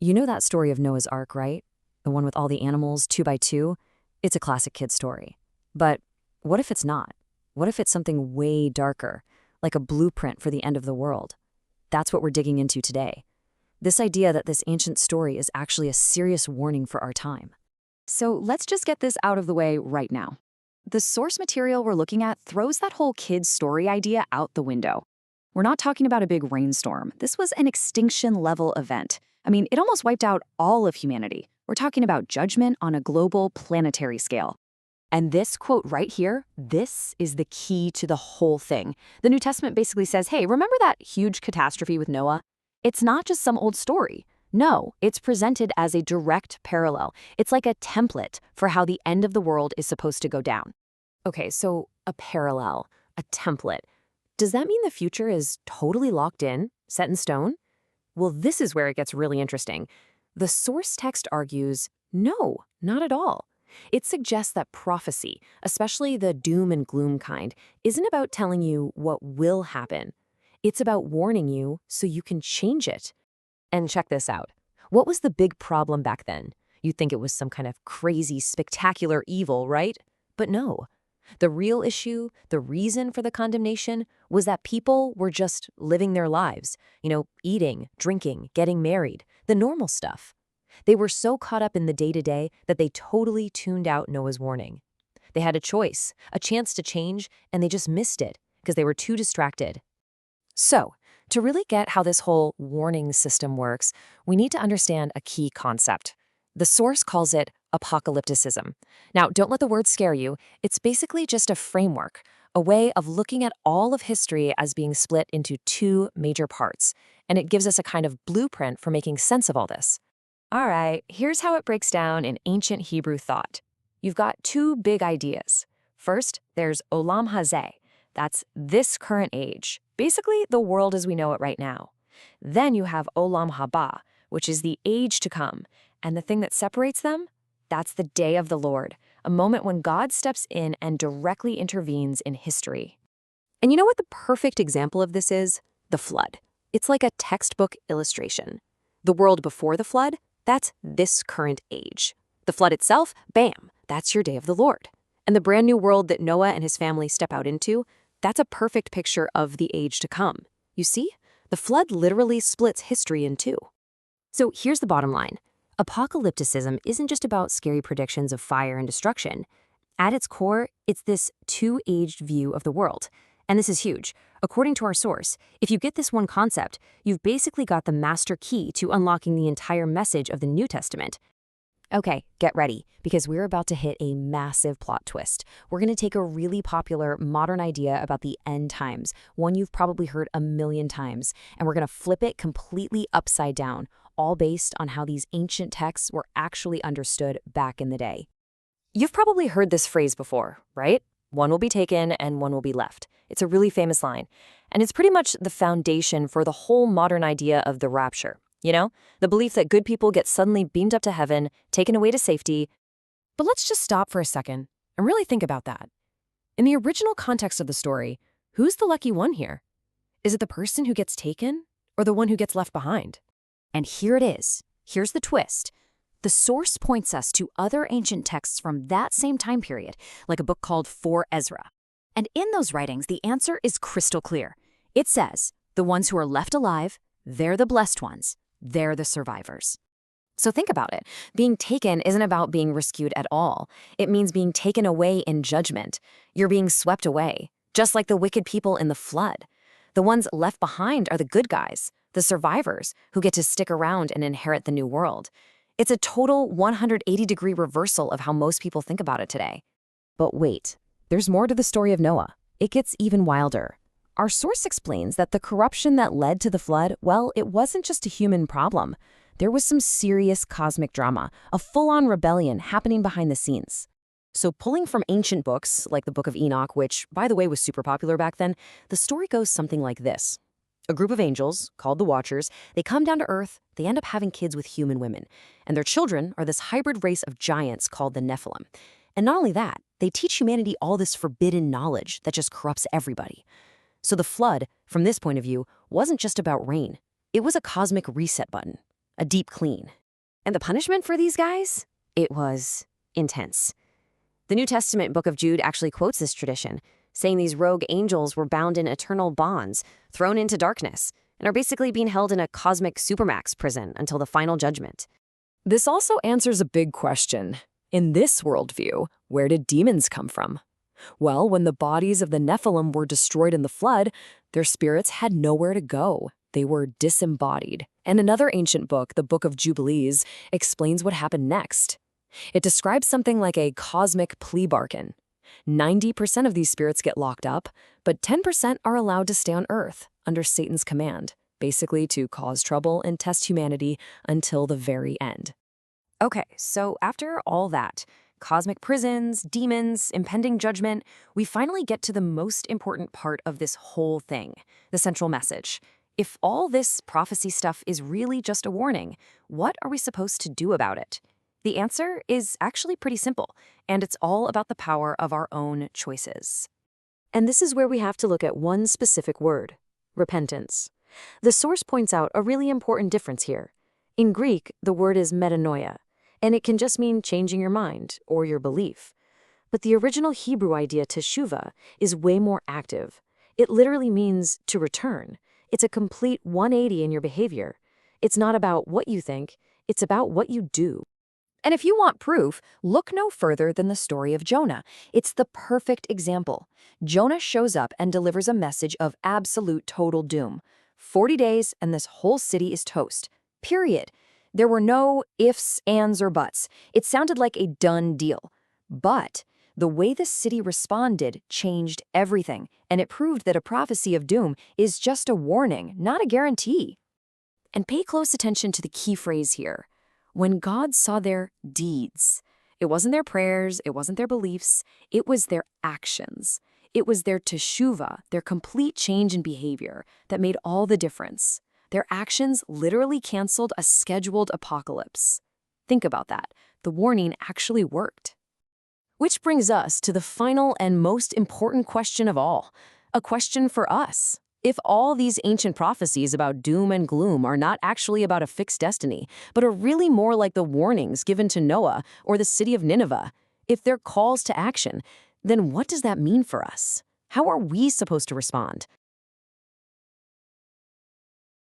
You know that story of Noah's Ark, right? The one with all the animals, two by two? It's a classic kid story. But what if it's not? What if it's something way darker, like a blueprint for the end of the world? That's what we're digging into today. This idea that this ancient story is actually a serious warning for our time. So let's just get this out of the way right now. The source material we're looking at throws that whole kid's story idea out the window. We're not talking about a big rainstorm. This was an extinction-level event. I mean, it almost wiped out all of humanity. We're talking about judgment on a global, planetary scale. And this quote right here, this is the key to the whole thing. The New Testament basically says, hey, remember that huge catastrophe with Noah? It's not just some old story. No, it's presented as a direct parallel. It's like a template for how the end of the world is supposed to go down. Okay, so a parallel, a template. Does that mean the future is totally locked in, set in stone? Well, this is where it gets really interesting. The source text argues, no, not at all. It suggests that prophecy, especially the doom and gloom kind, isn't about telling you what will happen. It's about warning you so you can change it. And check this out. What was the big problem back then? You'd think it was some kind of crazy, spectacular evil, right? But no. The real issue, the reason for the condemnation, was that people were just living their lives. Eating, drinking, getting married, the normal stuff. They were so caught up in the day-to-day that they totally tuned out Noah's warning. They had a choice, a chance to change, and they just missed it because they were too distracted. So, to really get how this whole warning system works, we need to understand a key concept. The source calls it apocalypticism. Now, don't let the word scare you. It's basically just a framework, a way of looking at all of history as being split into two major parts, and it gives us a kind of blueprint for making sense of all this. All right, here's how it breaks down in ancient Hebrew thought. You've got two big ideas. First, there's Olam Hazeh. That's this current age, basically the world as we know it right now. Then you have Olam Haba, which is the age to come. And the thing that separates them? That's the day of the Lord, a moment when God steps in and directly intervenes in history. And you know what the perfect example of this is? The flood. It's like a textbook illustration. The world before the flood? That's this current age. The flood itself? Bam! That's your day of the Lord. And the brand new world that Noah and his family step out into? That's a perfect picture of the age to come. You see? The flood literally splits history in two. So here's the bottom line. Apocalypticism isn't just about scary predictions of fire and destruction. At its core, it's this two-aged view of the world. And this is huge. According to our source, if you get this one concept, you've basically got the master key to unlocking the entire message of the New Testament. Okay, get ready, because we're about to hit a massive plot twist. We're going to take a really popular modern idea about the end times, one you've probably heard a million times, and we're going to flip it completely upside down, all based on how these ancient texts were actually understood back in the day. You've probably heard this phrase before, right? One will be taken and one will be left. It's a really famous line, and it's pretty much the foundation for the whole modern idea of the rapture. The belief that good people get suddenly beamed up to heaven, taken away to safety. But let's just stop for a second and really think about that. In the original context of the story, who's the lucky one here? Is it the person who gets taken or the one who gets left behind? And here it is. Here's the twist. The source points us to other ancient texts from that same time period, like a book called For Ezra. And in those writings, the answer is crystal clear. It says, the ones who are left alive, they're the blessed ones. They're the survivors. So think about it. Being taken isn't about being rescued at all. It means being taken away in judgment. You're being swept away, just like the wicked people in the flood. The ones left behind are the good guys, the survivors, who get to stick around and inherit the new world. It's a total 180-degree reversal of how most people think about it today. But wait, there's more to the story of Noah. It gets even wilder. Our source explains that the corruption that led to the flood, well, it wasn't just a human problem. There was some serious cosmic drama, a full-on rebellion happening behind the scenes. So pulling from ancient books, like the Book of Enoch, which, by the way, was super popular back then, the story goes something like this. A group of angels, called the Watchers, they come down to Earth, they end up having kids with human women, and their children are this hybrid race of giants called the Nephilim. And not only that, they teach humanity all this forbidden knowledge that just corrupts everybody. So the flood, from this point of view, wasn't just about rain. It was a cosmic reset button. a deep clean. And the punishment for these guys? It was intense. The New Testament book of Jude actually quotes this tradition, saying these rogue angels were bound in eternal bonds, thrown into darkness, and are basically being held in a cosmic supermax prison until the final judgment. This also answers a big question. In this worldview, where did demons come from? Well, when the bodies of the Nephilim were destroyed in the flood, their spirits had nowhere to go. They were disembodied. And another ancient book, the Book of Jubilees, explains what happened next. It describes something like a cosmic plea bargain. 90% of these spirits get locked up, but 10% are allowed to stay on Earth under Satan's command, basically to cause trouble and test humanity until the very end. Okay, so after all that, cosmic prisons, demons, impending judgment, we finally get to the most important part of this whole thing, the central message. If all this prophecy stuff is really just a warning, what are we supposed to do about it? The answer is actually pretty simple, and it's all about the power of our own choices. And this is where we have to look at one specific word: repentance. The source points out a really important difference here. In Greek, the word is metanoia, and it can just mean changing your mind or your belief. But the original Hebrew idea teshuva is way more active. It literally means to return. It's a complete 180 in your behavior. It's not about what you think, it's about what you do. And if you want proof, look no further than the story of Jonah. It's the perfect example. Jonah shows up and delivers a message of absolute total doom. 40 days and this whole city is toast. Period. There were no ifs, ands, or buts. It sounded like a done deal. But the way the city responded changed everything, and it proved that a prophecy of doom is just a warning, not a guarantee. And pay close attention to the key phrase here. When God saw their deeds, it wasn't their prayers, it wasn't their beliefs, it was their actions. It was their teshuva, their complete change in behavior, that made all the difference. Their actions literally canceled a scheduled apocalypse. Think about that. The warning actually worked. Which brings us to the final and most important question of all, a question for us. If all these ancient prophecies about doom and gloom are not actually about a fixed destiny, but are really more like the warnings given to Noah or the city of Nineveh, if they're calls to action, then what does that mean for us? How are we supposed to respond?